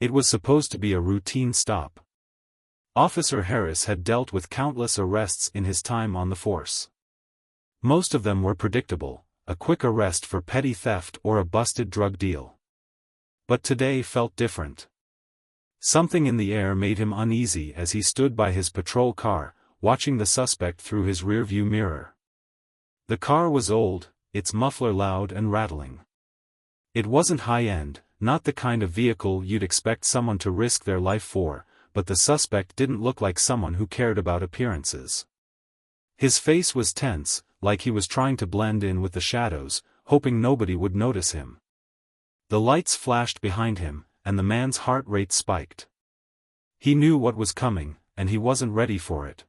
It was supposed to be a routine stop. Officer Harris had dealt with countless arrests in his time on the force. Most of them were predictable, a quick arrest for petty theft or a busted drug deal. But today felt different. Something in the air made him uneasy as he stood by his patrol car, watching the suspect through his rearview mirror. The car was old, its muffler loud and rattling. It wasn't high-end, not the kind of vehicle you'd expect someone to risk their life for, but the suspect didn't look like someone who cared about appearances. His face was tense, like he was trying to blend in with the shadows, hoping nobody would notice him. The lights flashed behind him, and the man's heart rate spiked. He knew what was coming, and he wasn't ready for it.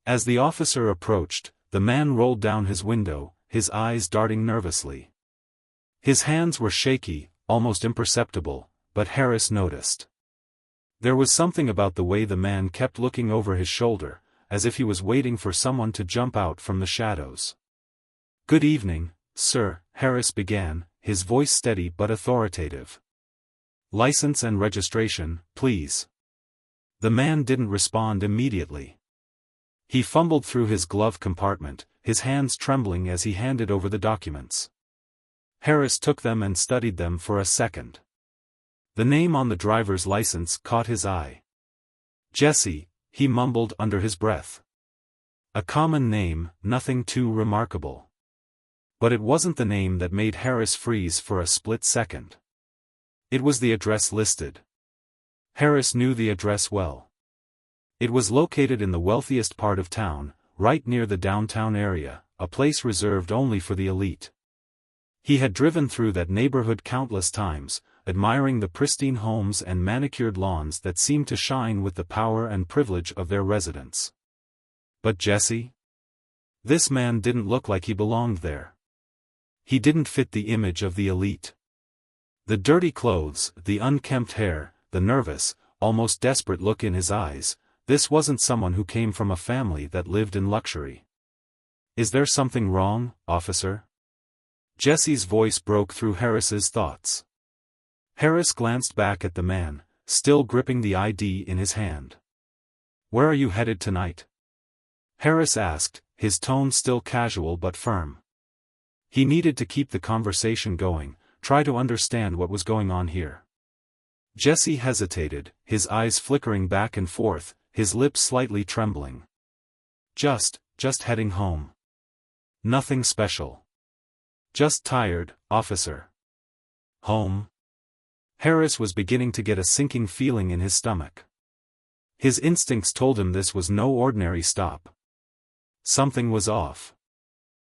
As the officer approached, the man rolled down his window, his eyes darting nervously. His hands were shaky, almost imperceptible, but Harris noticed. There was something about the way the man kept looking over his shoulder, as if he was waiting for someone to jump out from the shadows. "Good evening, sir," Harris began, his voice steady but authoritative. "License and registration, please." The man didn't respond immediately. He fumbled through his glove compartment, his hands trembling as he handed over the documents. Harris took them and studied them for a second. The name on the driver's license caught his eye. "Jesse," he mumbled under his breath. A common name, nothing too remarkable. But it wasn't the name that made Harris freeze for a split second. It was the address listed. Harris knew the address well. It was located in the wealthiest part of town, right near the downtown area, a place reserved only for the elite. He had driven through that neighborhood countless times, admiring the pristine homes and manicured lawns that seemed to shine with the power and privilege of their residents. But Jesse? This man didn't look like he belonged there. He didn't fit the image of the elite. The dirty clothes, the unkempt hair, the nervous, almost desperate look in his eyes, this wasn't someone who came from a family that lived in luxury. "Is there something wrong, officer?" Jesse's voice broke through Harris's thoughts. Harris glanced back at the man, still gripping the ID in his hand. "Where are you headed tonight?" Harris asked, his tone still casual but firm. He needed to keep the conversation going, try to understand what was going on here. Jesse hesitated, his eyes flickering back and forth, his lips slightly trembling. Just heading home. Nothing special. Just tired, officer." "Home?" Harris was beginning to get a sinking feeling in his stomach. His instincts told him this was no ordinary stop. Something was off.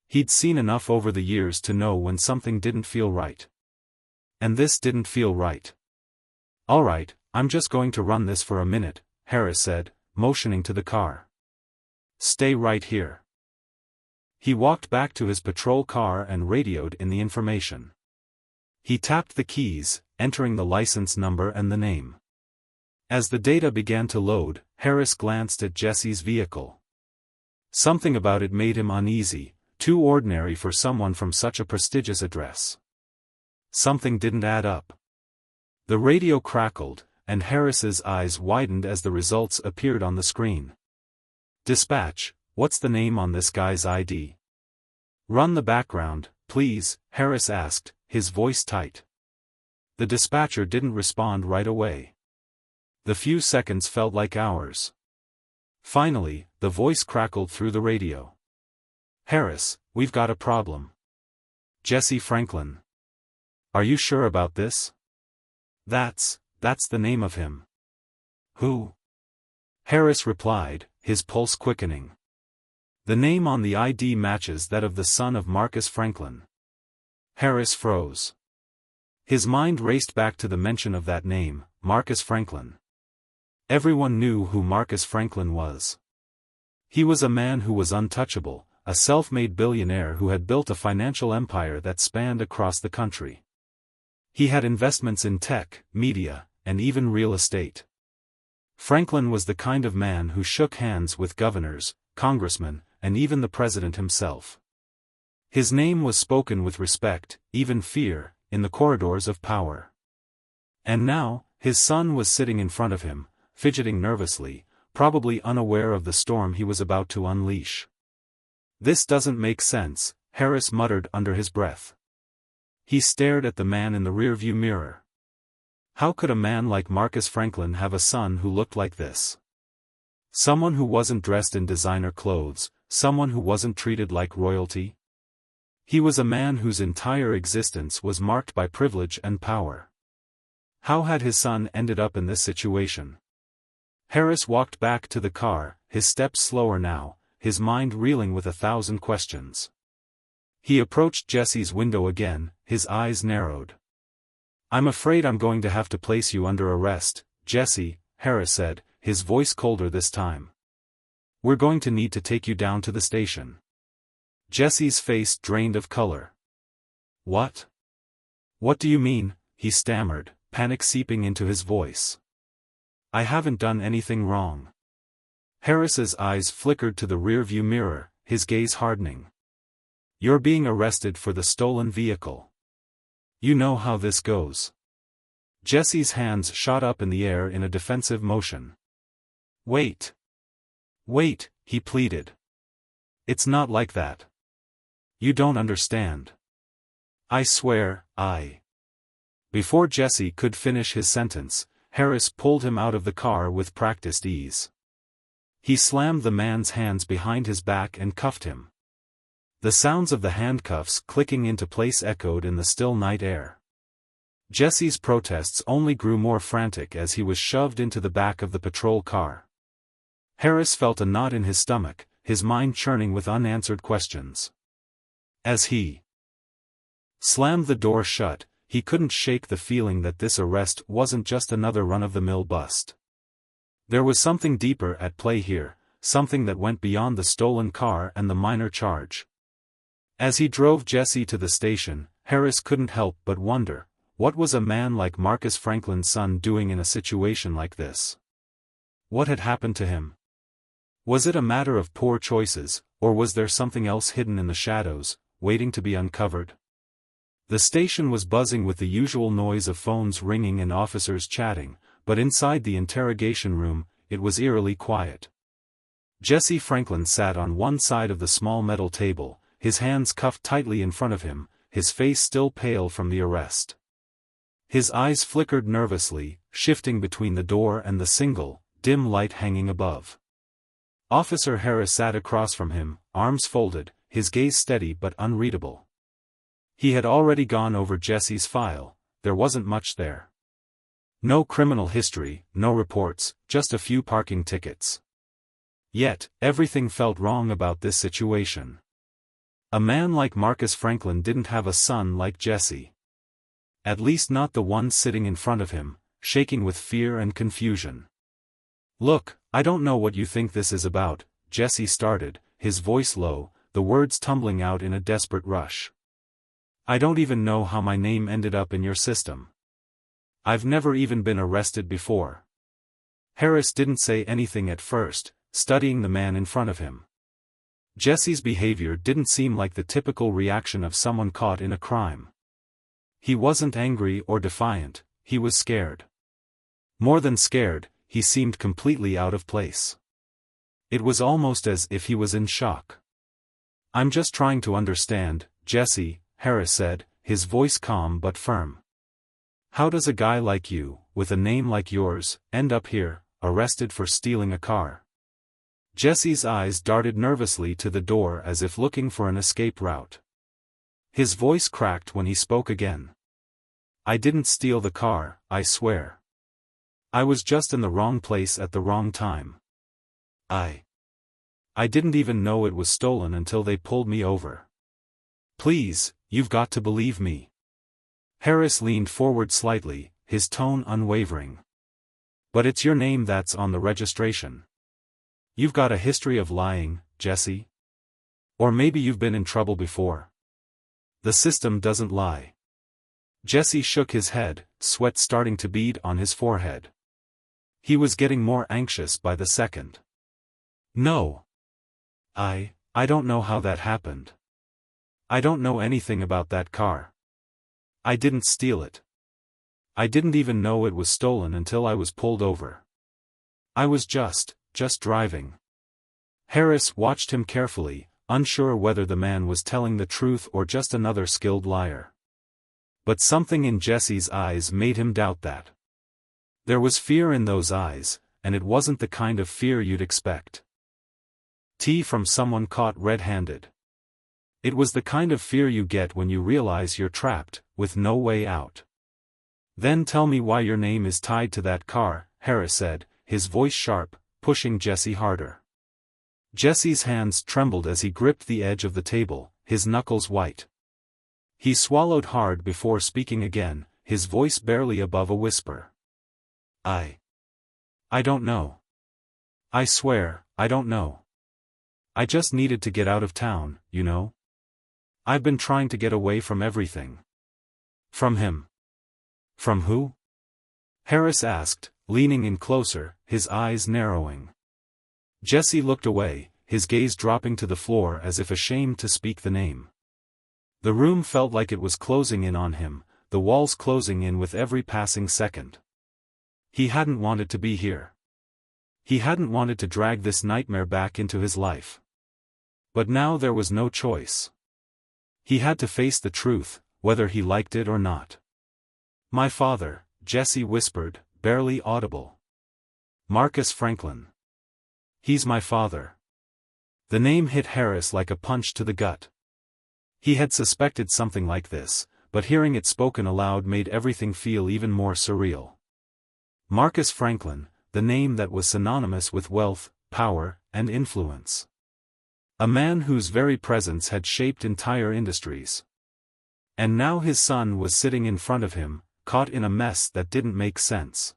He'd seen enough over the years to know when something didn't feel right. And this didn't feel right. "All right, I'm just going to run this for a minute," Harris said, motioning to the car. "Stay right here." He walked back to his patrol car and radioed in the information. He tapped the keys, entering the license number and the name. As the data began to load, Harris glanced at Jesse's vehicle. Something about it made him uneasy, too ordinary for someone from such a prestigious address. Something didn't add up. The radio crackled, and Harris's eyes widened as the results appeared on the screen. "Dispatch, what's the name on this guy's ID?" "Run the background, please," Harris asked, his voice tight. The dispatcher didn't respond right away. The few seconds felt like hours. Finally, the voice crackled through the radio. "Harris, we've got a problem. Jesse Franklin. Are you sure about this?" That's the name of him." "Who?" Harris replied, his pulse quickening. "The name on the ID matches that of the son of Marcus Franklin." Harris froze. His mind raced back to the mention of that name, Marcus Franklin. Everyone knew who Marcus Franklin was. He was a man who was untouchable, a self-made billionaire who had built a financial empire that spanned across the country. He had investments in tech, media, and even real estate. Franklin was the kind of man who shook hands with governors, congressmen, and even the president himself. His name was spoken with respect, even fear, in the corridors of power. And now, His son was sitting in front of him, fidgeting nervously, probably unaware of the storm he was about to unleash. "This doesn't make sense," Harris muttered under his breath. He stared at the man in the rearview mirror. How could a man like Marcus Franklin have a son who looked like this? Someone who wasn't dressed in designer clothes, someone who wasn't treated like royalty? He was a man whose entire existence was marked by privilege and power. How had his son ended up in this situation? Harris walked back to the car, his steps slower now, his mind reeling with 1,000 questions. He approached Jesse's window again, his eyes narrowed. "I'm afraid I'm going to have to place you under arrest, Jesse," Harris said, his voice colder this time. "We're going to need to take you down to the station." Jesse's face drained of color. "What? What do you mean?" he stammered, panic seeping into his voice. "I haven't done anything wrong." Harris's eyes flickered to the rearview mirror, his gaze hardening. "You're being arrested for the stolen vehicle. You know how this goes." Jesse's hands shot up in the air in a defensive motion. "Wait. Wait," he pleaded. "It's not like that. You don't understand. I swear, I—" Before Jesse could finish his sentence, Harris pulled him out of the car with practiced ease. He slammed the man's hands behind his back and cuffed him. The sounds of the handcuffs clicking into place echoed in the still night air. Jesse's protests only grew more frantic as he was shoved into the back of the patrol car. Harris felt a knot in his stomach, his mind churning with unanswered questions. As he slammed the door shut, he couldn't shake the feeling that this arrest wasn't just another run-of-the-mill bust. There was something deeper at play here, something that went beyond the stolen car and the minor charge. As he drove Jesse to the station, Harris couldn't help but wonder, what was a man like Marcus Franklin's son doing in a situation like this? What had happened to him? Was it a matter of poor choices, or was there something else hidden in the shadows, waiting to be uncovered? The station was buzzing with the usual noise of phones ringing and officers chatting, but inside the interrogation room, it was eerily quiet. Jesse Franklin sat on one side of the small metal table, his hands cuffed tightly in front of him, his face still pale from the arrest. His eyes flickered nervously, shifting between the door and the single, dim light hanging above. Officer Harris sat across from him, arms folded, his gaze steady but unreadable. He had already gone over Jesse's file, there wasn't much there. No criminal history, no reports, just a few parking tickets. Yet, everything felt wrong about this situation. A man like Marcus Franklin didn't have a son like Jesse. At least not the one sitting in front of him, shaking with fear and confusion. "Look, I don't know what you think this is about," Jesse started, his voice low, the words tumbling out in a desperate rush. "I don't even know how my name ended up in your system. I've never even been arrested before." Harris didn't say anything at first, studying the man in front of him. Jesse's behavior didn't seem like the typical reaction of someone caught in a crime. He wasn't angry or defiant, he was scared. More than scared, he seemed completely out of place. It was almost as if he was in shock. "I'm just trying to understand, Jesse," Harris said, his voice calm but firm. "How does a guy like you, with a name like yours, end up here, arrested for stealing a car?" Jesse's eyes darted nervously to the door as if looking for an escape route. His voice cracked when he spoke again. "I didn't steal the car, I swear. I was just in the wrong place at the wrong time. I didn't even know it was stolen until they pulled me over. Please, you've got to believe me." Harris leaned forward slightly, his tone unwavering. "But it's your name that's on the registration. You've got a history of lying, Jesse? Or maybe you've been in trouble before. The system doesn't lie." Jesse shook his head, sweat starting to bead on his forehead. He was getting more anxious by the second. "No. I don't know how that happened. I don't know anything about that car. I didn't steal it. I didn't even know it was stolen until I was pulled over. I was just driving." Harris watched him carefully, unsure whether the man was telling the truth or just another skilled liar. But something in Jesse's eyes made him doubt that. There was fear in those eyes, and it wasn't the kind of fear you'd expect from someone caught red-handed. It was the kind of fear you get when you realize you're trapped, with no way out. "Then tell me why your name is tied to that car," Harris said, his voice sharp, pushing Jesse harder. Jesse's hands trembled as he gripped the edge of the table, his knuckles white. He swallowed hard before speaking again, his voice barely above a whisper. I don't know. I swear, I don't know. I just needed to get out of town, you know? I've been trying to get away from everything." "From him?" "From who?" Harris asked, leaning in closer, his eyes narrowing. Jesse looked away, his gaze dropping to the floor as if ashamed to speak the name. The room felt like it was closing in on him, the walls closing in with every passing second. He hadn't wanted to be here. He hadn't wanted to drag this nightmare back into his life. But now there was no choice. He had to face the truth, whether he liked it or not. "My father," Jesse whispered, barely audible. "Marcus Franklin. He's my father." The name hit Harris like a punch to the gut. He had suspected something like this, but hearing it spoken aloud made everything feel even more surreal. Marcus Franklin, the name that was synonymous with wealth, power, and influence. A man whose very presence had shaped entire industries. And now his son was sitting in front of him, caught in a mess that didn't make sense.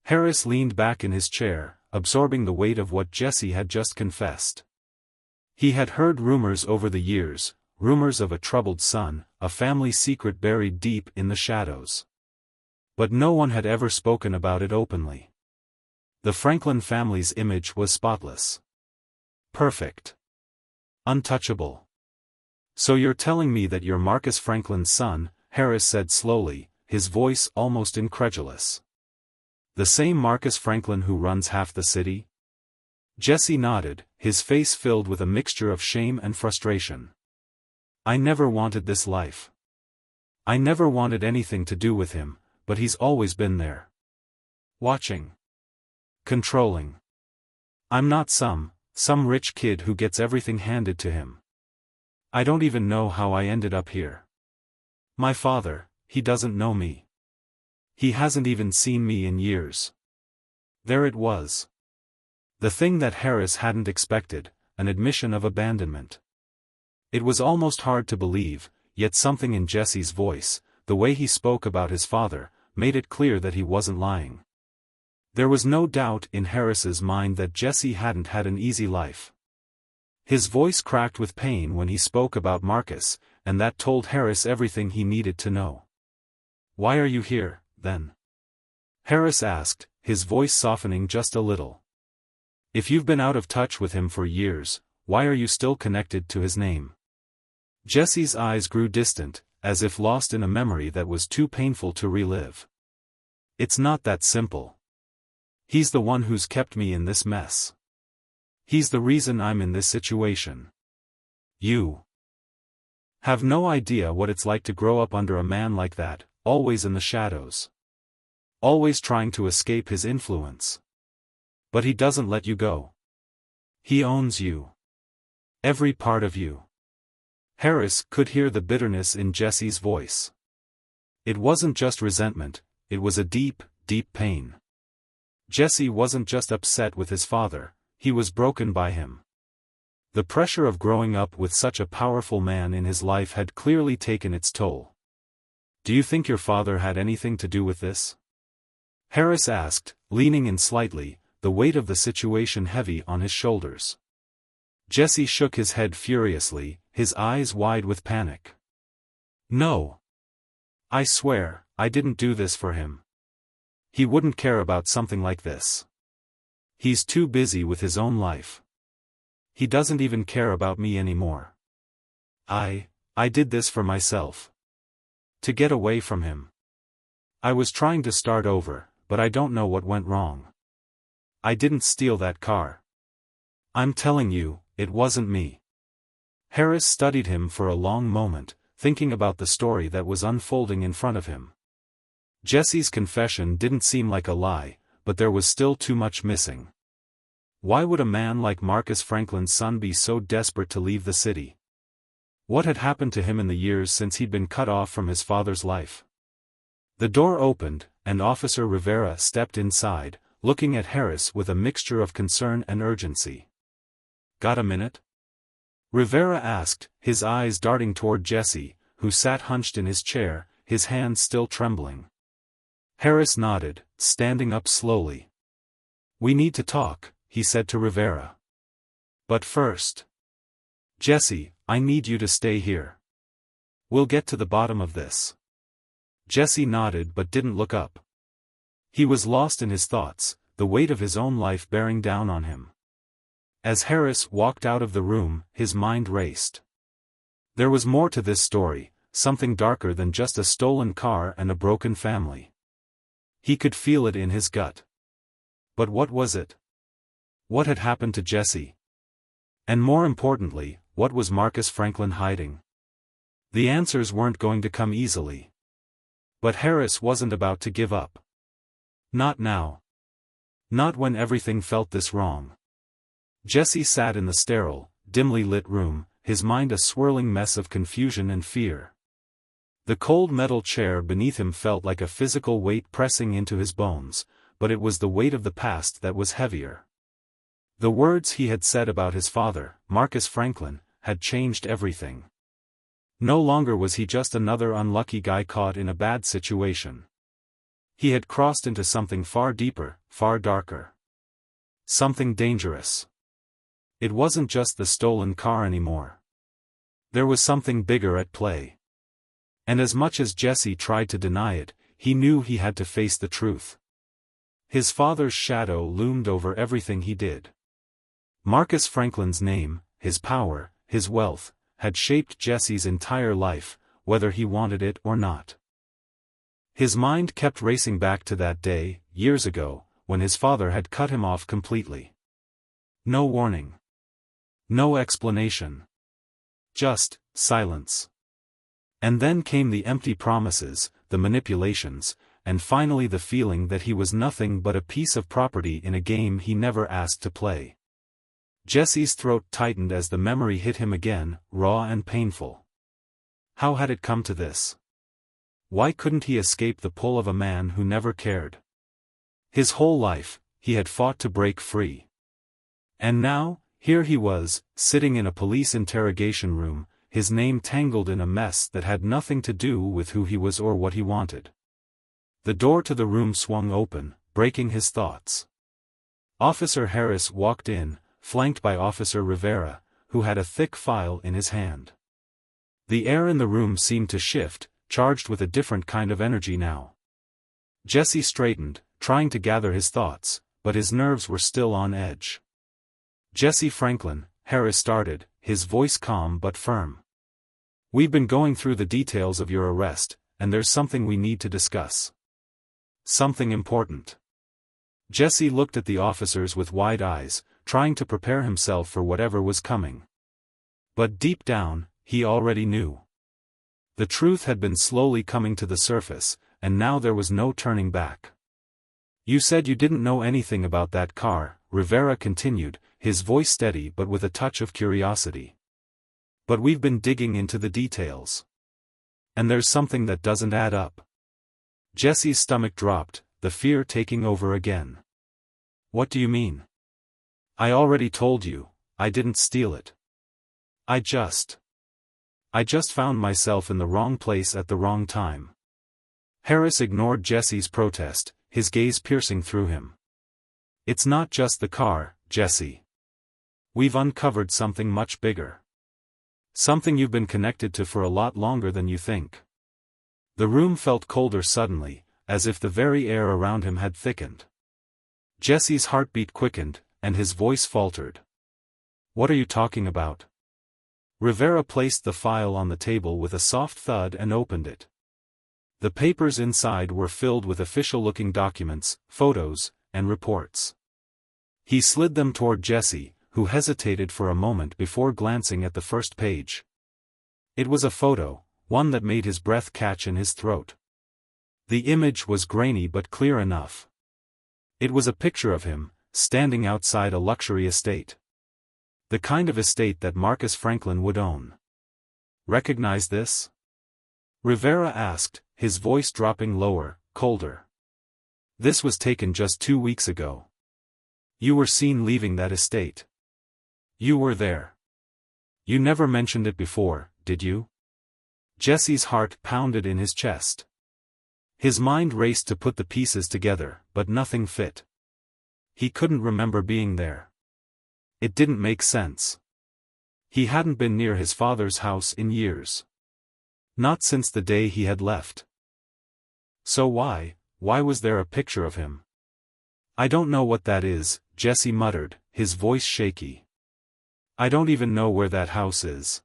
Harris leaned back in his chair, absorbing the weight of what Jesse had just confessed. He had heard rumors over the years, rumors of a troubled son, a family secret buried deep in the shadows. But no one had ever spoken about it openly. The Franklin family's image was spotless. Perfect. Untouchable. "So you're telling me that you're Marcus Franklin's son," Harris said slowly, his voice almost incredulous. "The same Marcus Franklin who runs half the city?" Jesse nodded, his face filled with a mixture of shame and frustration. "I never wanted this life. I never wanted anything to do with him, but he's always been there. Watching. Controlling. I'm not some rich kid who gets everything handed to him. I don't even know how I ended up here. My father, he doesn't know me. He hasn't even seen me in years." There it was. The thing that Harris hadn't expected, an admission of abandonment. It was almost hard to believe, yet something in Jesse's voice, the way he spoke about his father, made it clear that he wasn't lying. There was no doubt in Harris's mind that Jesse hadn't had an easy life. His voice cracked with pain when he spoke about Marcus, and that told Harris everything he needed to know. "Why are you here, then?" Harris asked, his voice softening just a little. "If you've been out of touch with him for years, why are you still connected to his name?" Jesse's eyes grew distant, as if lost in a memory that was too painful to relive. "It's not that simple. He's the one who's kept me in this mess. He's the reason I'm in this situation. You have no idea what it's like to grow up under a man like that, always in the shadows. Always trying to escape his influence. But he doesn't let you go. He owns you. Every part of you." Harris could hear the bitterness in Jesse's voice. It wasn't just resentment, it was a deep, deep pain. Jesse wasn't just upset with his father, he was broken by him. The pressure of growing up with such a powerful man in his life had clearly taken its toll. "Do you think your father had anything to do with this?" Harris asked, leaning in slightly, the weight of the situation heavy on his shoulders. Jesse shook his head furiously, his eyes wide with panic. "No. I swear, I didn't do this for him. He wouldn't care about something like this. He's too busy with his own life. He doesn't even care about me anymore. I did this for myself. To get away from him. I was trying to start over, but I don't know what went wrong. I didn't steal that car. I'm telling you, it wasn't me. Harris studied him for a long moment, thinking about the story that was unfolding in front of him. Jesse's confession didn't seem like a lie, but there was still too much missing. Why would a man like Marcus Franklin's son be so desperate to leave the city? What had happened to him in the years since he'd been cut off from his father's life? The door opened, and Officer Rivera stepped inside, looking at Harris with a mixture of concern and urgency. "Got a minute?" Rivera asked, his eyes darting toward Jesse, who sat hunched in his chair, his hands still trembling. Harris nodded, standing up slowly. "We need to talk," he said to Rivera. "But first, Jesse, I need you to stay here. We'll get to the bottom of this." Jesse nodded but didn't look up. He was lost in his thoughts, the weight of his own life bearing down on him. As Harris walked out of the room, his mind raced. There was more to this story, something darker than just a stolen car and a broken family. He could feel it in his gut. But what was it? What had happened to Jesse? And more importantly, what was Marcus Franklin hiding? The answers weren't going to come easily. But Harris wasn't about to give up. Not now. Not when everything felt this wrong. Jesse sat in the sterile, dimly lit room, his mind a swirling mess of confusion and fear. The cold metal chair beneath him felt like a physical weight pressing into his bones, but it was the weight of the past that was heavier. The words he had said about his father, Marcus Franklin, had changed everything. No longer was he just another unlucky guy caught in a bad situation. He had crossed into something far deeper, far darker. Something dangerous. It wasn't just the stolen car anymore. There was something bigger at play. And as much as Jesse tried to deny it, he knew he had to face the truth. His father's shadow loomed over everything he did. Marcus Franklin's name, his power, his wealth, had shaped Jesse's entire life, whether he wanted it or not. His mind kept racing back to that day, years ago, when his father had cut him off completely. No warning. No explanation. Just silence. And then came the empty promises, the manipulations, and finally the feeling that he was nothing but a piece of property in a game he never asked to play. Jesse's throat tightened as the memory hit him again, raw and painful. How had it come to this? Why couldn't he escape the pull of a man who never cared? His whole life, he had fought to break free. And now, here he was, sitting in a police interrogation room, his name tangled in a mess that had nothing to do with who he was or what he wanted. The door to the room swung open, breaking his thoughts. Officer Harris walked in, flanked by Officer Rivera, who had a thick file in his hand. The air in the room seemed to shift, charged with a different kind of energy now. Jesse straightened, trying to gather his thoughts, but his nerves were still on edge. "Jesse Franklin," Harris started, his voice calm but firm. "We've been going through the details of your arrest, and there's something we need to discuss. Something important." Jesse looked at the officers with wide eyes, trying to prepare himself for whatever was coming. But deep down, he already knew. The truth had been slowly coming to the surface, and now there was no turning back. "You said you didn't know anything about that car," Rivera continued, his voice steady but with a touch of curiosity. "But we've been digging into the details. And there's something that doesn't add up." Jesse's stomach dropped, the fear taking over again. "What do you mean?" "I already told you, I didn't steal it. I just found myself in the wrong place at the wrong time." Harris ignored Jesse's protest, his gaze piercing through him. "It's not just the car, Jesse. We've uncovered something much bigger. Something you've been connected to for a lot longer than you think." The room felt colder suddenly, as if the very air around him had thickened. Jesse's heartbeat quickened, and his voice faltered. "What are you talking about?" Rivera placed the file on the table with a soft thud and opened it. The papers inside were filled with official-looking documents, photos, and reports. He slid them toward Jesse, who hesitated for a moment before glancing at the first page. It was a photo, one that made his breath catch in his throat. The image was grainy but clear enough. It was a picture of him, standing outside a luxury estate. The kind of estate that Marcus Franklin would own. "Recognize this?" Rivera asked, his voice dropping lower, colder. "This was taken just 2 weeks ago. You were seen leaving that estate. You were there. You never mentioned it before, did you?" Jesse's heart pounded in his chest. His mind raced to put the pieces together, but nothing fit. He couldn't remember being there. It didn't make sense. He hadn't been near his father's house in years. Not since the day he had left. So why was there a picture of him? "I don't know what that is," Jesse muttered, his voice shaky. "I don't even know where that house is.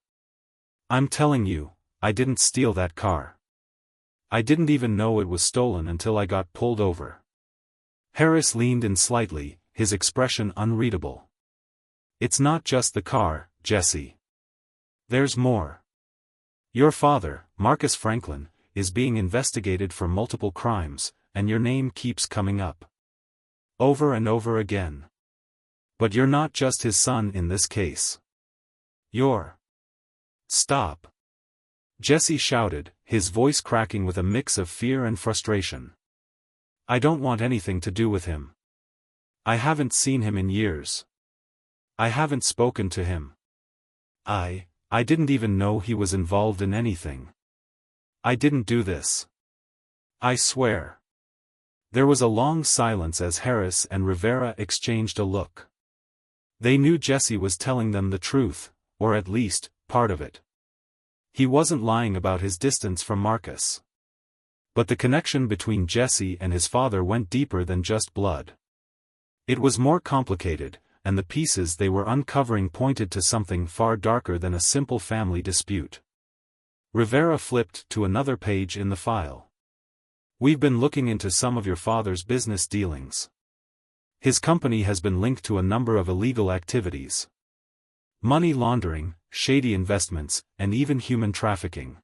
I'm telling you, I didn't steal that car. I didn't even know it was stolen until I got pulled over." Harris leaned in slightly, his expression unreadable. "It's not just the car, Jesse. There's more. Your father, Marcus Franklin, is being investigated for multiple crimes, and your name keeps coming up. Over and over again. But you're not just his son in this case. You're—" "Stop!" Jesse shouted, his voice cracking with a mix of fear and frustration. "I don't want anything to do with him. I haven't seen him in years. I haven't spoken to him. I didn't even know he was involved in anything. I didn't do this. I swear." There was a long silence as Harris and Rivera exchanged a look. They knew Jesse was telling them the truth, or at least, part of it. He wasn't lying about his distance from Marcus. But the connection between Jesse and his father went deeper than just blood. It was more complicated, and the pieces they were uncovering pointed to something far darker than a simple family dispute. Rivera flipped to another page in the file. "We've been looking into some of your father's business dealings. His company has been linked to a number of illegal activities. Money laundering, shady investments, and even human trafficking."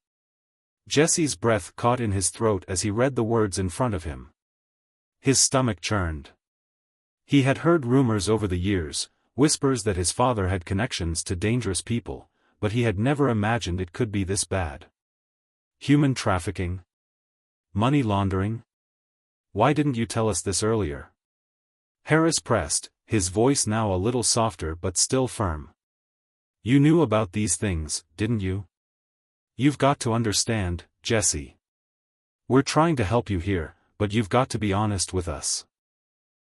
Jesse's breath caught in his throat as he read the words in front of him. His stomach churned. He had heard rumors over the years, whispers that his father had connections to dangerous people, but he had never imagined it could be this bad. Human trafficking? Money laundering? "Why didn't you tell us this earlier?" Harris pressed, his voice now a little softer but still firm. "You knew about these things, didn't you? You've got to understand, Jesse. We're trying to help you here, but you've got to be honest with us."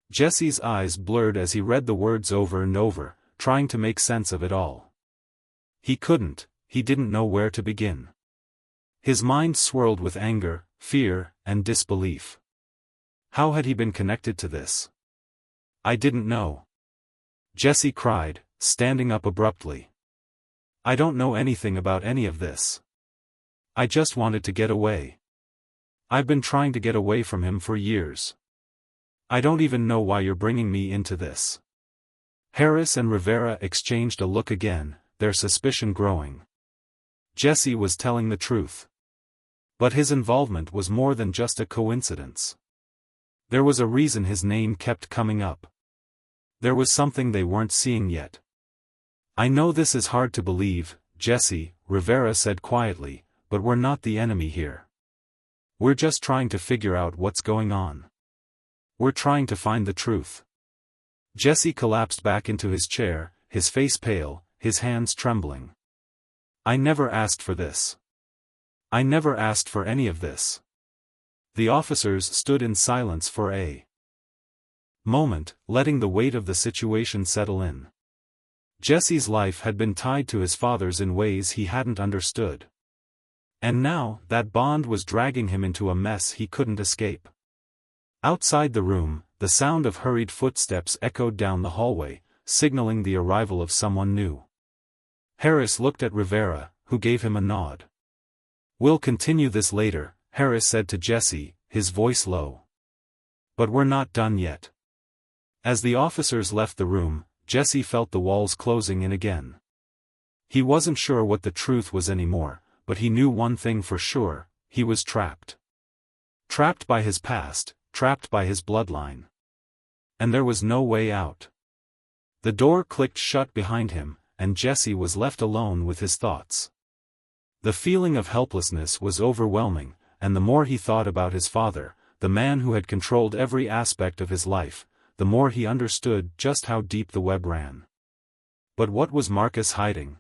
Jesse's eyes blurred as he read the words over and over, trying to make sense of it all. He couldn't, he didn't know where to begin. His mind swirled with anger, fear, and disbelief. How had he been connected to this? "I didn't know," Jesse cried, standing up abruptly. "I don't know anything about any of this. I just wanted to get away. I've been trying to get away from him for years. I don't even know why you're bringing me into this." Harris and Rivera exchanged a look again, their suspicion growing. Jesse was telling the truth. But his involvement was more than just a coincidence. There was a reason his name kept coming up. There was something they weren't seeing yet. "I know this is hard to believe, Jesse," Rivera said quietly, "but we're not the enemy here. We're just trying to figure out what's going on. We're trying to find the truth." Jesse collapsed back into his chair, his face pale, his hands trembling. "I never asked for this. I never asked for any of this." The officers stood in silence for a moment, letting the weight of the situation settle in. Jesse's life had been tied to his father's in ways he hadn't understood. And now, that bond was dragging him into a mess he couldn't escape. Outside the room, the sound of hurried footsteps echoed down the hallway, signaling the arrival of someone new. Harris looked at Rivera, who gave him a nod. "We'll continue this later," Harris said to Jesse, his voice low. "But we're not done yet." As the officers left the room, Jesse felt the walls closing in again. He wasn't sure what the truth was anymore, but he knew one thing for sure: he was trapped. Trapped by his past, trapped by his bloodline. And there was no way out. The door clicked shut behind him, and Jesse was left alone with his thoughts. The feeling of helplessness was overwhelming, and the more he thought about his father, the man who had controlled every aspect of his life, the more he understood just how deep the web ran. But what was Marcus hiding?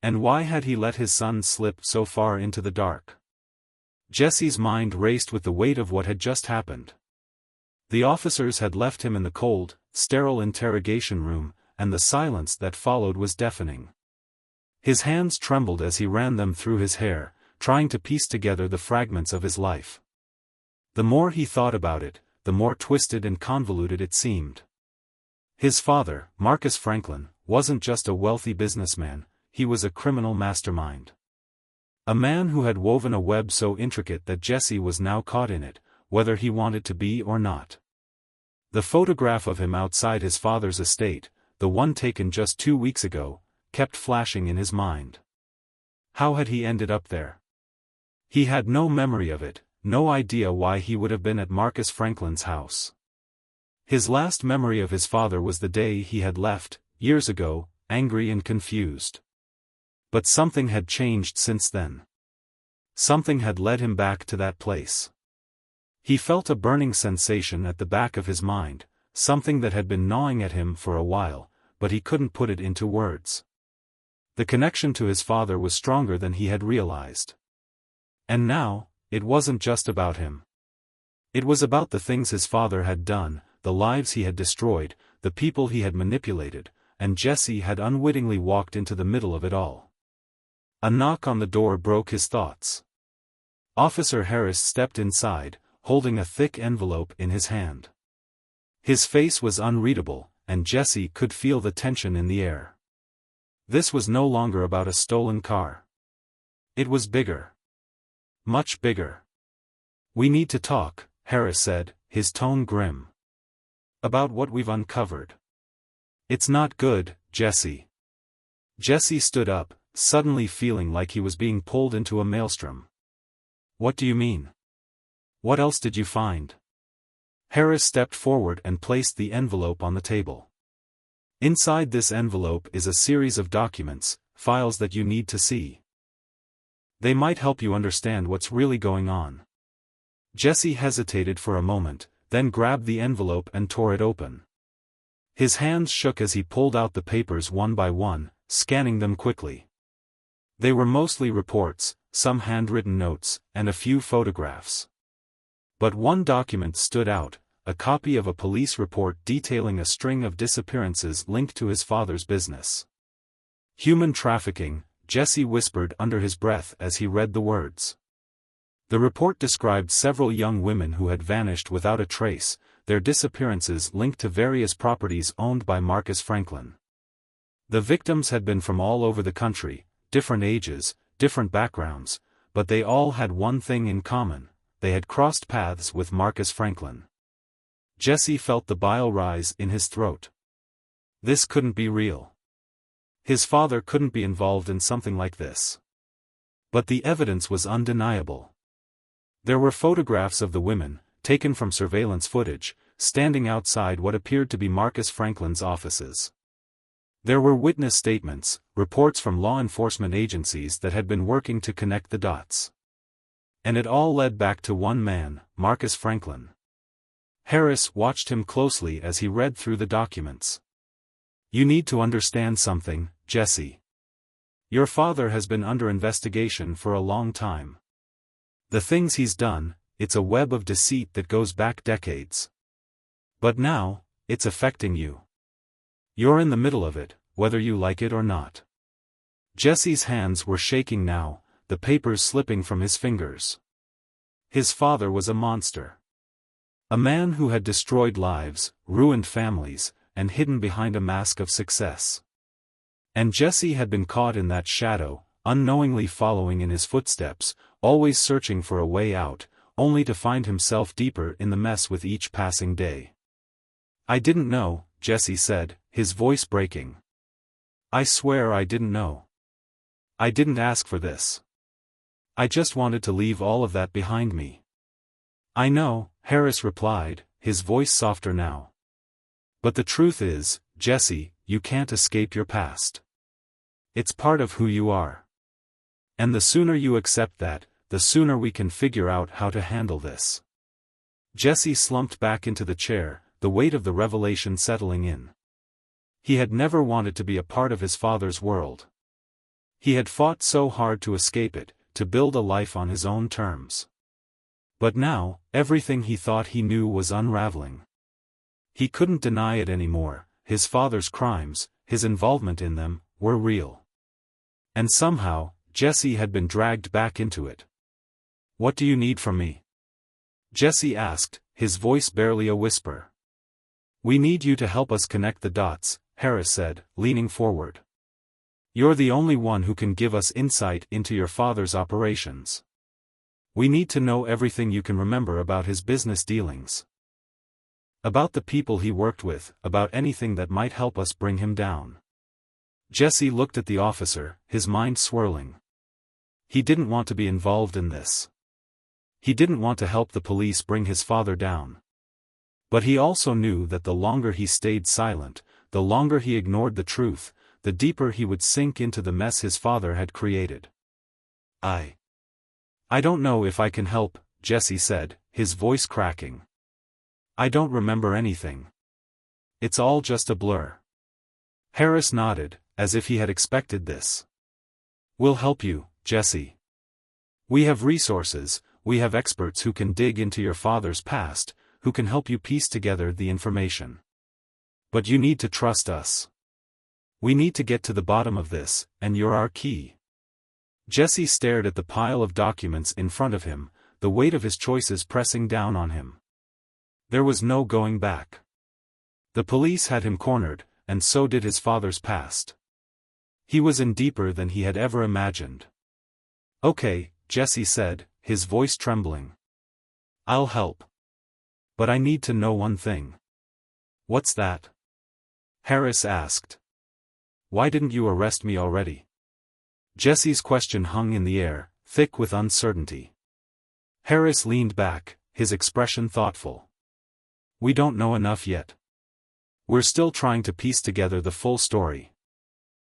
And why had he let his son slip so far into the dark? Jesse's mind raced with the weight of what had just happened. The officers had left him in the cold, sterile interrogation room, and the silence that followed was deafening. His hands trembled as he ran them through his hair, trying to piece together the fragments of his life. The more he thought about it, the more twisted and convoluted it seemed. His father, Marcus Franklin, wasn't just a wealthy businessman, he was a criminal mastermind. A man who had woven a web so intricate that Jesse was now caught in it, whether he wanted to be or not. The photograph of him outside his father's estate, the one taken just 2 weeks ago, kept flashing in his mind. How had he ended up there? He had no memory of it, no idea why he would have been at Marcus Franklin's house. His last memory of his father was the day he had left, years ago, angry and confused. But something had changed since then. Something had led him back to that place. He felt a burning sensation at the back of his mind, something that had been gnawing at him for a while, but he couldn't put it into words. The connection to his father was stronger than he had realized. And now, it wasn't just about him. It was about the things his father had done, the lives he had destroyed, the people he had manipulated, and Jesse had unwittingly walked into the middle of it all. A knock on the door broke his thoughts. Officer Harris stepped inside, holding a thick envelope in his hand. His face was unreadable, and Jesse could feel the tension in the air. This was no longer about a stolen car. It was bigger. Much bigger. "We need to talk," Harris said, his tone grim. "About what we've uncovered." "It's not good, Jesse." Jesse stood up, suddenly feeling like he was being pulled into a maelstrom. "What do you mean? What else did you find?" Harris stepped forward and placed the envelope on the table. "Inside this envelope is a series of documents, files that you need to see. They might help you understand what's really going on." Jesse hesitated for a moment, then grabbed the envelope and tore it open. His hands shook as he pulled out the papers one by one, scanning them quickly. They were mostly reports, some handwritten notes, and a few photographs. But one document stood out, a copy of a police report detailing a string of disappearances linked to his father's business. "Human trafficking," Jesse whispered under his breath as he read the words. The report described several young women who had vanished without a trace, their disappearances linked to various properties owned by Marcus Franklin. The victims had been from all over the country, different ages, different backgrounds, but they all had one thing in common: they had crossed paths with Marcus Franklin. Jesse felt the bile rise in his throat. This couldn't be real. His father couldn't be involved in something like this. But the evidence was undeniable. There were photographs of the women, taken from surveillance footage, standing outside what appeared to be Marcus Franklin's offices. There were witness statements, reports from law enforcement agencies that had been working to connect the dots. And it all led back to one man, Marcus Franklin. Harris watched him closely as he read through the documents. "You need to understand something, Jesse. Your father has been under investigation for a long time. The things he's done, it's a web of deceit that goes back decades. But now, it's affecting you. You're in the middle of it, whether you like it or not." Jesse's hands were shaking now, the papers slipping from his fingers. His father was a monster. A man who had destroyed lives, ruined families, and hidden behind a mask of success. And Jesse had been caught in that shadow, unknowingly following in his footsteps, always searching for a way out, only to find himself deeper in the mess with each passing day. "I didn't know," Jesse said, his voice breaking. "I swear I didn't know. I didn't ask for this. I just wanted to leave all of that behind me." "I know," Harris replied, his voice softer now. "But the truth is, Jesse, you can't escape your past. It's part of who you are. And the sooner you accept that, the sooner we can figure out how to handle this." Jesse slumped back into the chair, the weight of the revelation settling in. He had never wanted to be a part of his father's world. He had fought so hard to escape it, to build a life on his own terms. But now, everything he thought he knew was unraveling. He couldn't deny it anymore. His father's crimes, his involvement in them, were real. And somehow, Jesse had been dragged back into it. "What do you need from me?" Jesse asked, his voice barely a whisper. "We need you to help us connect the dots," Harris said, leaning forward. "You're the only one who can give us insight into your father's operations. We need to know everything you can remember about his business dealings. About the people he worked with, about anything that might help us bring him down." Jesse looked at the officer, his mind swirling. He didn't want to be involved in this. He didn't want to help the police bring his father down. But he also knew that the longer he stayed silent, the longer he ignored the truth, the deeper he would sink into the mess his father had created. I don't know if I can help," Jesse said, his voice cracking. "I don't remember anything. It's all just a blur." Harris nodded, as if he had expected this. "We'll help you, Jesse. We have resources, we have experts who can dig into your father's past, who can help you piece together the information. But you need to trust us. We need to get to the bottom of this, and you're our key." Jesse stared at the pile of documents in front of him, the weight of his choices pressing down on him. There was no going back. The police had him cornered, and so did his father's past. He was in deeper than he had ever imagined. "Okay," Jesse said, his voice trembling. "I'll help. But I need to know one thing." "What's that?" Harris asked. "Why didn't you arrest me already?" Jesse's question hung in the air, thick with uncertainty. Harris leaned back, his expression thoughtful. "We don't know enough yet. We're still trying to piece together the full story.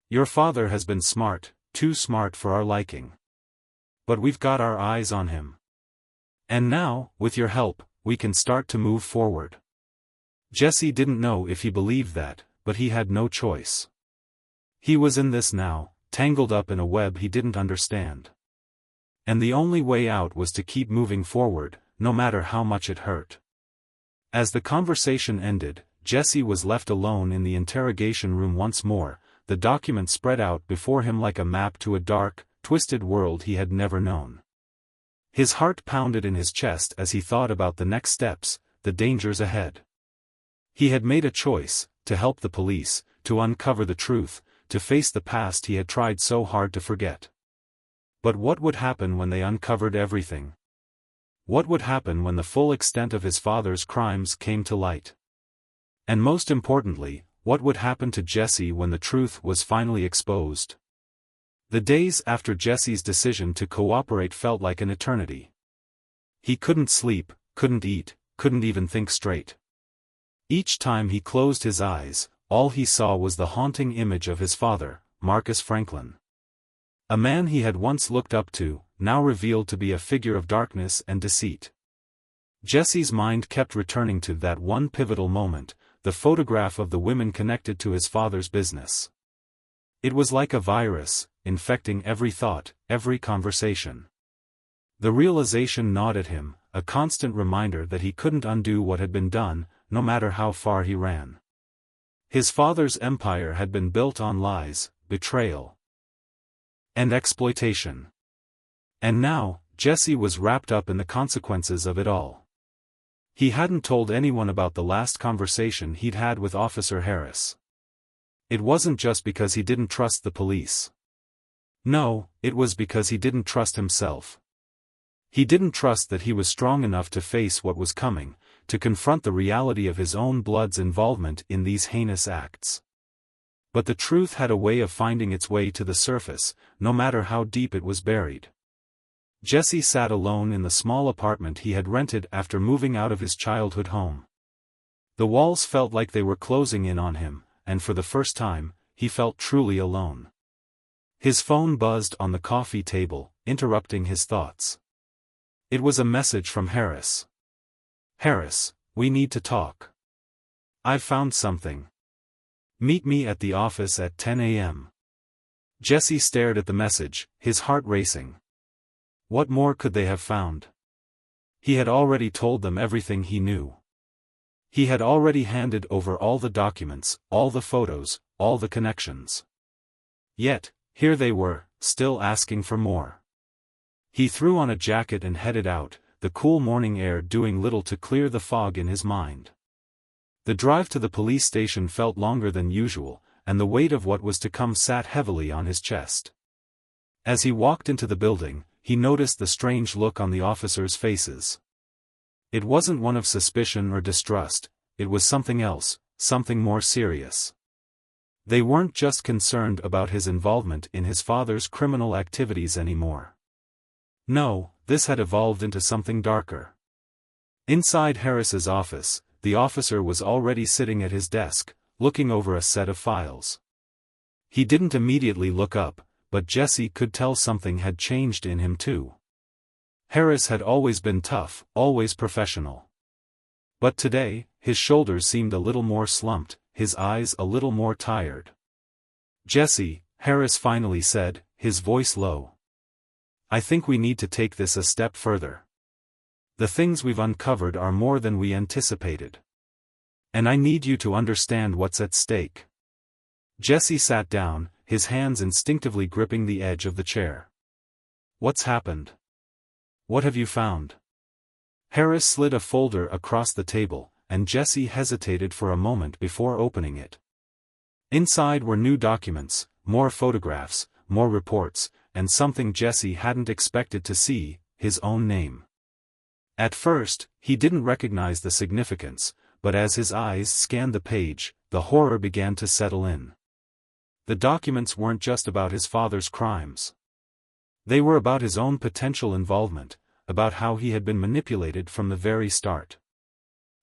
Your father has been smart, too smart for our liking. But we've got our eyes on him. And now, with your help, we can start to move forward." Jesse didn't know if he believed that, but he had no choice. He was in this now, tangled up in a web he didn't understand. And the only way out was to keep moving forward, no matter how much it hurt. As the conversation ended, Jesse was left alone in the interrogation room once more, the document spread out before him like a map to a dark, twisted world he had never known. His heart pounded in his chest as he thought about the next steps, the dangers ahead. He had made a choice, to help the police, to uncover the truth, to face the past he had tried so hard to forget. But what would happen when they uncovered everything? What would happen when the full extent of his father's crimes came to light? And most importantly, what would happen to Jesse when the truth was finally exposed? The days after Jesse's decision to cooperate felt like an eternity. He couldn't sleep, couldn't eat, couldn't even think straight. Each time he closed his eyes, all he saw was the haunting image of his father, Marcus Franklin. A man he had once looked up to, now revealed to be a figure of darkness and deceit. Jesse's mind kept returning to that one pivotal moment, the photograph of the women connected to his father's business. It was like a virus, infecting every thought, every conversation. The realization gnawed at him, a constant reminder that he couldn't undo what had been done, no matter how far he ran. His father's empire had been built on lies, betrayal, and exploitation. And now, Jesse was wrapped up in the consequences of it all. He hadn't told anyone about the last conversation he'd had with Officer Harris. It wasn't just because he didn't trust the police. No, it was because he didn't trust himself. He didn't trust that he was strong enough to face what was coming, to confront the reality of his own blood's involvement in these heinous acts. But the truth had a way of finding its way to the surface, no matter how deep it was buried. Jesse sat alone in the small apartment he had rented after moving out of his childhood home. The walls felt like they were closing in on him, and for the first time, he felt truly alone. His phone buzzed on the coffee table, interrupting his thoughts. It was a message from Harris. "Harris, we need to talk. I've found something. Meet me at the office at 10 a.m. Jesse stared at the message, his heart racing. What more could they have found? He had already told them everything he knew. He had already handed over all the documents, all the photos, all the connections. Yet, here they were, still asking for more. He threw on a jacket and headed out, the cool morning air doing little to clear the fog in his mind. The drive to the police station felt longer than usual, and the weight of what was to come sat heavily on his chest. As he walked into the building, he noticed the strange look on the officers' faces. It wasn't one of suspicion or distrust, it was something else, something more serious. They weren't just concerned about his involvement in his father's criminal activities anymore. No, this had evolved into something darker. Inside Harris's office, the officer was already sitting at his desk, looking over a set of files. He didn't immediately look up, but Jesse could tell something had changed in him too. Harris had always been tough, always professional. But today, his shoulders seemed a little more slumped, his eyes a little more tired. "Jesse," Harris finally said, his voice low. "I think we need to take this a step further. The things we've uncovered are more than we anticipated. And I need you to understand what's at stake." Jesse sat down, his hands instinctively gripping the edge of the chair. "What's happened? What have you found?" Harris slid a folder across the table, and Jesse hesitated for a moment before opening it. Inside were new documents, more photographs, more reports, and something Jesse hadn't expected to see, his own name. At first, he didn't recognize the significance, but as his eyes scanned the page, the horror began to settle in. The documents weren't just about his father's crimes. They were about his own potential involvement, about how he had been manipulated from the very start.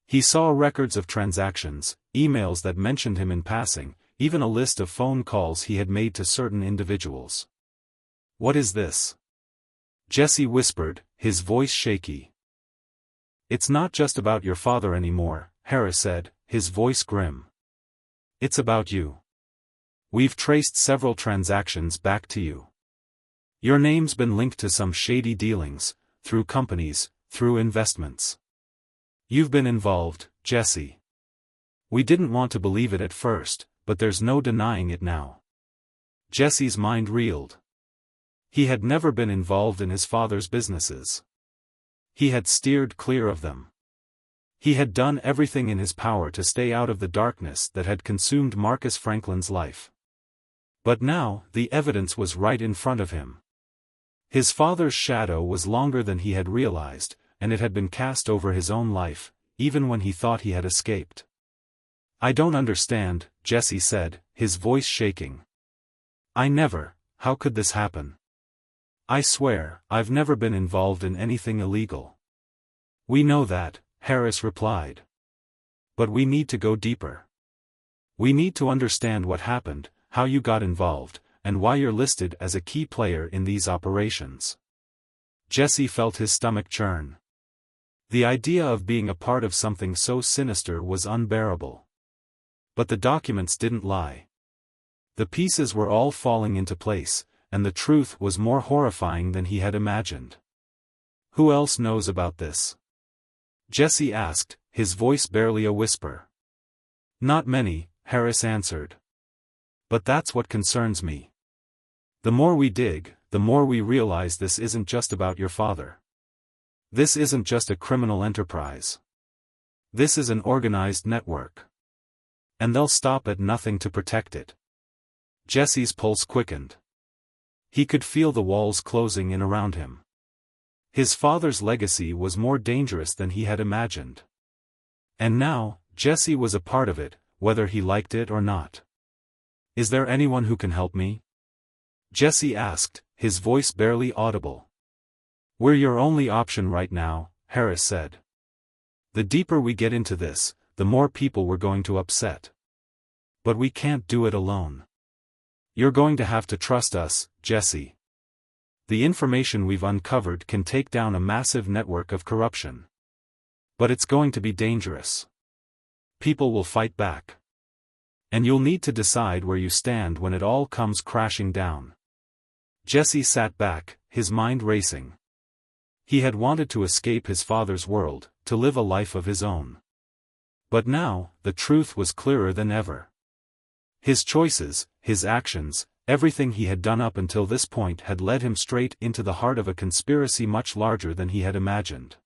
He saw records of transactions, emails that mentioned him in passing, even a list of phone calls he had made to certain individuals. "What is this?" Jesse whispered, his voice shaky. "It's not just about your father anymore," Harris said, his voice grim. "It's about you. We've traced several transactions back to you. Your name's been linked to some shady dealings, through companies, through investments. You've been involved, Jesse. We didn't want to believe it at first, but there's no denying it now." Jesse's mind reeled. He had never been involved in his father's businesses. He had steered clear of them. He had done everything in his power to stay out of the darkness that had consumed Marcus Franklin's life. But now, the evidence was right in front of him. His father's shadow was longer than he had realized, and it had been cast over his own life, even when he thought he had escaped. "I don't understand," Jesse said, his voice shaking. How could this happen? I swear, I've never been involved in anything illegal." "We know that," Harris replied. "But we need to go deeper. We need to understand what happened, how you got involved, and why you're listed as a key player in these operations." Jesse felt his stomach churn. The idea of being a part of something so sinister was unbearable. But the documents didn't lie. The pieces were all falling into place, and the truth was more horrifying than he had imagined. "Who else knows about this?" Jesse asked, his voice barely a whisper. "Not many," Harris answered. "But that's what concerns me. The more we dig, the more we realize this isn't just about your father. This isn't just a criminal enterprise. This is an organized network. And they'll stop at nothing to protect it." Jesse's pulse quickened. He could feel the walls closing in around him. His father's legacy was more dangerous than he had imagined. And now, Jesse was a part of it, whether he liked it or not. "Is there anyone who can help me?" Jesse asked, his voice barely audible. "We're your only option right now," Harris said. "The deeper we get into this, the more people we're going to upset. But we can't do it alone. You're going to have to trust us, Jesse. The information we've uncovered can take down a massive network of corruption. But it's going to be dangerous. People will fight back. And you'll need to decide where you stand when it all comes crashing down." Jesse sat back, his mind racing. He had wanted to escape his father's world, to live a life of his own. But now, the truth was clearer than ever. His choices, his actions, everything he had done up until this point had led him straight into the heart of a conspiracy much larger than he had imagined.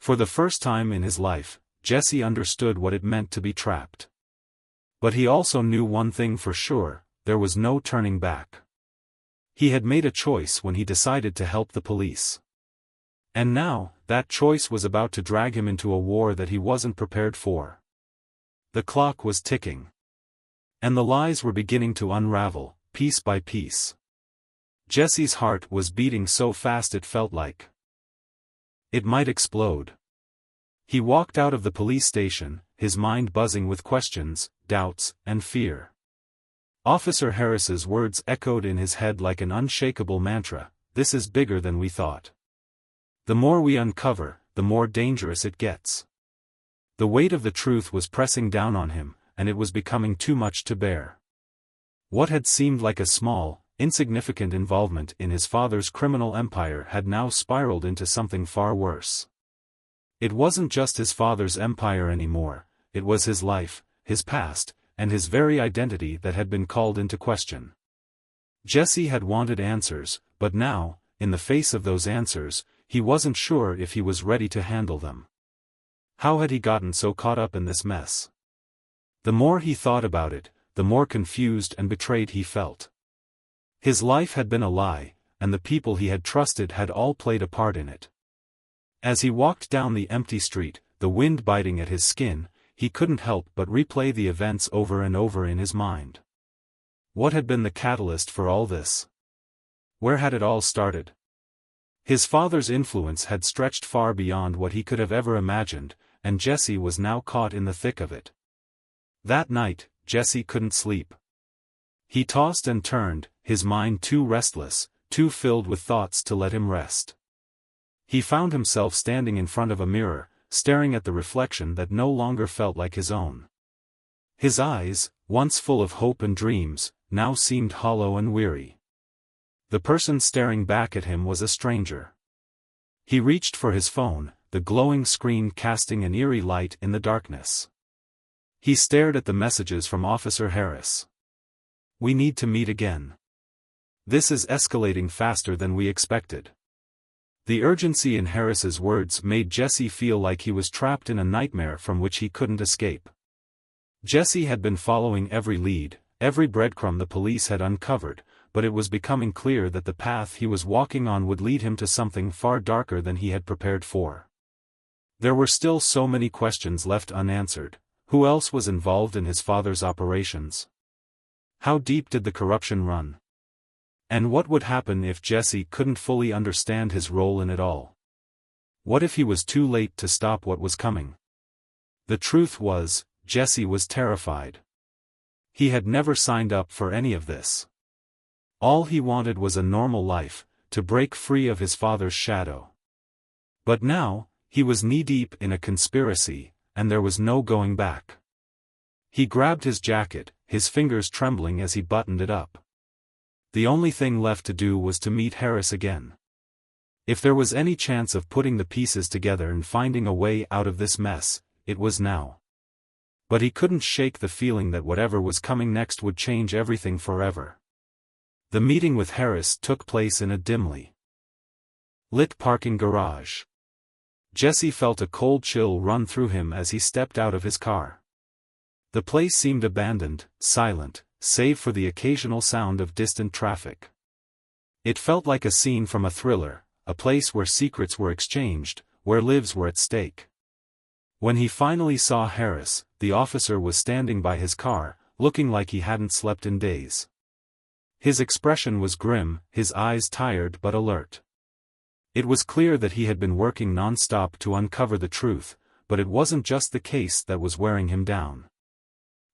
For the first time in his life, Jesse understood what it meant to be trapped. But he also knew one thing for sure: there was no turning back. He had made a choice when he decided to help the police. And now, that choice was about to drag him into a war that he wasn't prepared for. The clock was ticking. And the lies were beginning to unravel, piece by piece. Jesse's heart was beating so fast it felt like it might explode. He walked out of the police station, his mind buzzing with questions, doubts, and fear. Officer Harris's words echoed in his head like an unshakable mantra: "This is bigger than we thought. The more we uncover, the more dangerous it gets." The weight of the truth was pressing down on him, and it was becoming too much to bear. What had seemed like a small, insignificant involvement in his father's criminal empire had now spiraled into something far worse. It wasn't just his father's empire anymore, it was his life, his past, and his very identity that had been called into question. Jesse had wanted answers, but now, in the face of those answers, he wasn't sure if he was ready to handle them. How had he gotten so caught up in this mess? The more he thought about it, the more confused and betrayed he felt. His life had been a lie, and the people he had trusted had all played a part in it. As he walked down the empty street, the wind biting at his skin, he couldn't help but replay the events over and over in his mind. What had been the catalyst for all this? Where had it all started? His father's influence had stretched far beyond what he could have ever imagined, and Jesse was now caught in the thick of it. That night, Jesse couldn't sleep. He tossed and turned, his mind too restless, too filled with thoughts to let him rest. He found himself standing in front of a mirror, staring at the reflection that no longer felt like his own. His eyes, once full of hope and dreams, now seemed hollow and weary. The person staring back at him was a stranger. He reached for his phone, the glowing screen casting an eerie light in the darkness. He stared at the messages from Officer Harris. "We need to meet again. This is escalating faster than we expected." The urgency in Harris's words made Jesse feel like he was trapped in a nightmare from which he couldn't escape. Jesse had been following every lead, every breadcrumb the police had uncovered, but it was becoming clear that the path he was walking on would lead him to something far darker than he had prepared for. There were still so many questions left unanswered. Who else was involved in his father's operations? How deep did the corruption run? And what would happen if Jesse couldn't fully understand his role in it all? What if he was too late to stop what was coming? The truth was, Jesse was terrified. He had never signed up for any of this. All he wanted was a normal life, to break free of his father's shadow. But now, he was knee-deep in a conspiracy, and there was no going back. He grabbed his jacket, his fingers trembling as he buttoned it up. The only thing left to do was to meet Harris again. If there was any chance of putting the pieces together and finding a way out of this mess, it was now. But he couldn't shake the feeling that whatever was coming next would change everything forever. The meeting with Harris took place in a dimly lit parking garage. Jesse felt a cold chill run through him as he stepped out of his car. The place seemed abandoned, silent, save for the occasional sound of distant traffic. It felt like a scene from a thriller, a place where secrets were exchanged, where lives were at stake. When he finally saw Harris, the officer was standing by his car, looking like he hadn't slept in days. His expression was grim, his eyes tired but alert. It was clear that he had been working non-stop to uncover the truth, but it wasn't just the case that was wearing him down.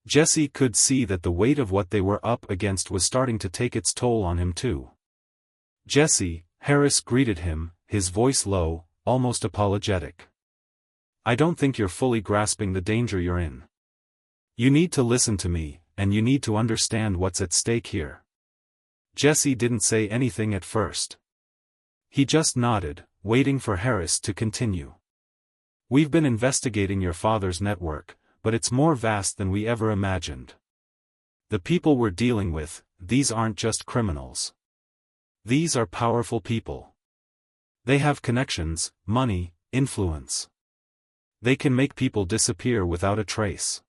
Jesse could see that the weight of what they were up against was starting to take its toll on him too. "Jesse," Harris greeted him, his voice low, almost apologetic. "I don't think you're fully grasping the danger you're in. You need to listen to me, and you need to understand what's at stake here." Jesse didn't say anything at first. He just nodded, waiting for Harris to continue. "We've been investigating your father's network, but it's more vast than we ever imagined. The people we're dealing with, these aren't just criminals. These are powerful people. They have connections, money, influence. They can make people disappear without a trace.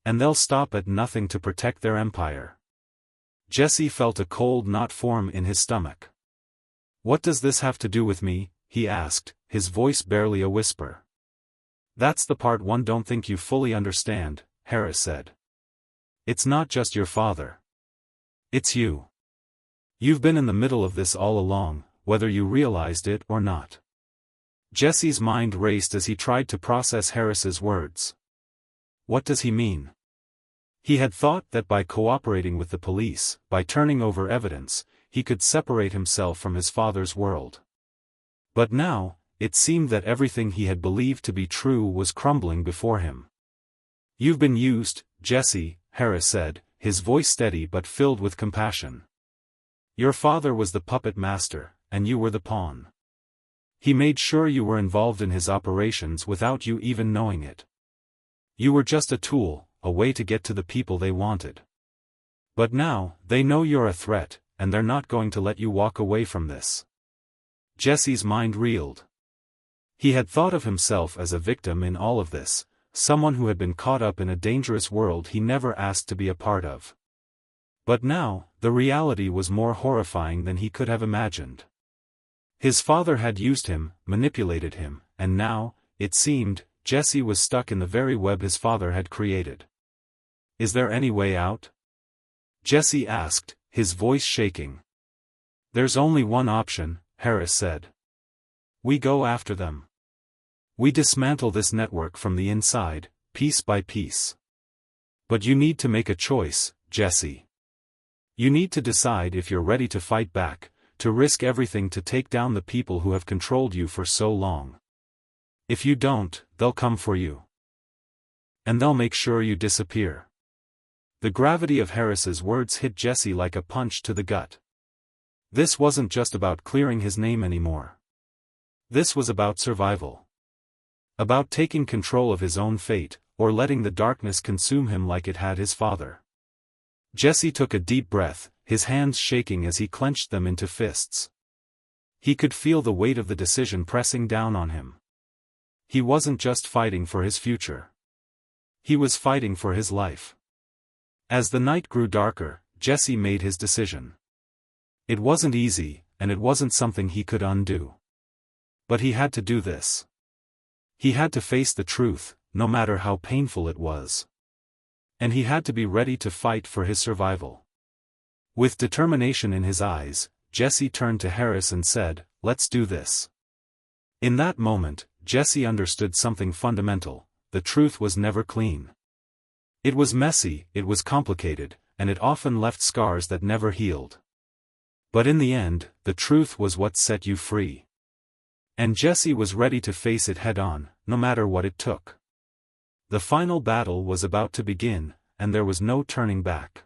And they'll stop at nothing to protect their empire." Jesse felt a cold knot form in his stomach. "What does this have to do with me?" he asked, his voice barely a whisper. "That's the part one don't think you fully understand," Harris said. "It's not just your father. It's you. You've been in the middle of this all along, whether you realized it or not." Jesse's mind raced as he tried to process Harris's words. What does he mean? He had thought that by cooperating with the police, by turning over evidence, he could separate himself from his father's world. But now, it seemed that everything he had believed to be true was crumbling before him. "You've been used, Jesse," Harris said, his voice steady but filled with compassion. "Your father was the puppet master, and you were the pawn. He made sure you were involved in his operations without you even knowing it. You were just a tool, a way to get to the people they wanted. But now, they know you're a threat, and they're not going to let you walk away from this." Jesse's mind reeled. He had thought of himself as a victim in all of this, someone who had been caught up in a dangerous world he never asked to be a part of. But now, the reality was more horrifying than he could have imagined. His father had used him, manipulated him, and now, it seemed, Jesse was stuck in the very web his father had created. "Is there any way out?" Jesse asked, his voice shaking. "There's only one option," Harris said. "We go after them. We dismantle this network from the inside, piece by piece. But you need to make a choice, Jesse. You need to decide if you're ready to fight back, to risk everything to take down the people who have controlled you for so long. If you don't, they'll come for you. And they'll make sure you disappear." The gravity of Harris's words hit Jesse like a punch to the gut. This wasn't just about clearing his name anymore. This was about survival. About taking control of his own fate, or letting the darkness consume him like it had his father. Jesse took a deep breath, his hands shaking as he clenched them into fists. He could feel the weight of the decision pressing down on him. He wasn't just fighting for his future. He was fighting for his life. As the night grew darker, Jesse made his decision. It wasn't easy, and it wasn't something he could undo. But he had to do this. He had to face the truth, no matter how painful it was. And he had to be ready to fight for his survival. With determination in his eyes, Jesse turned to Harris and said, "Let's do this." In that moment, Jesse understood something fundamental: the truth was never clean. It was messy, it was complicated, and it often left scars that never healed. But in the end, the truth was what set you free. And Jesse was ready to face it head-on, no matter what it took. The final battle was about to begin, and there was no turning back.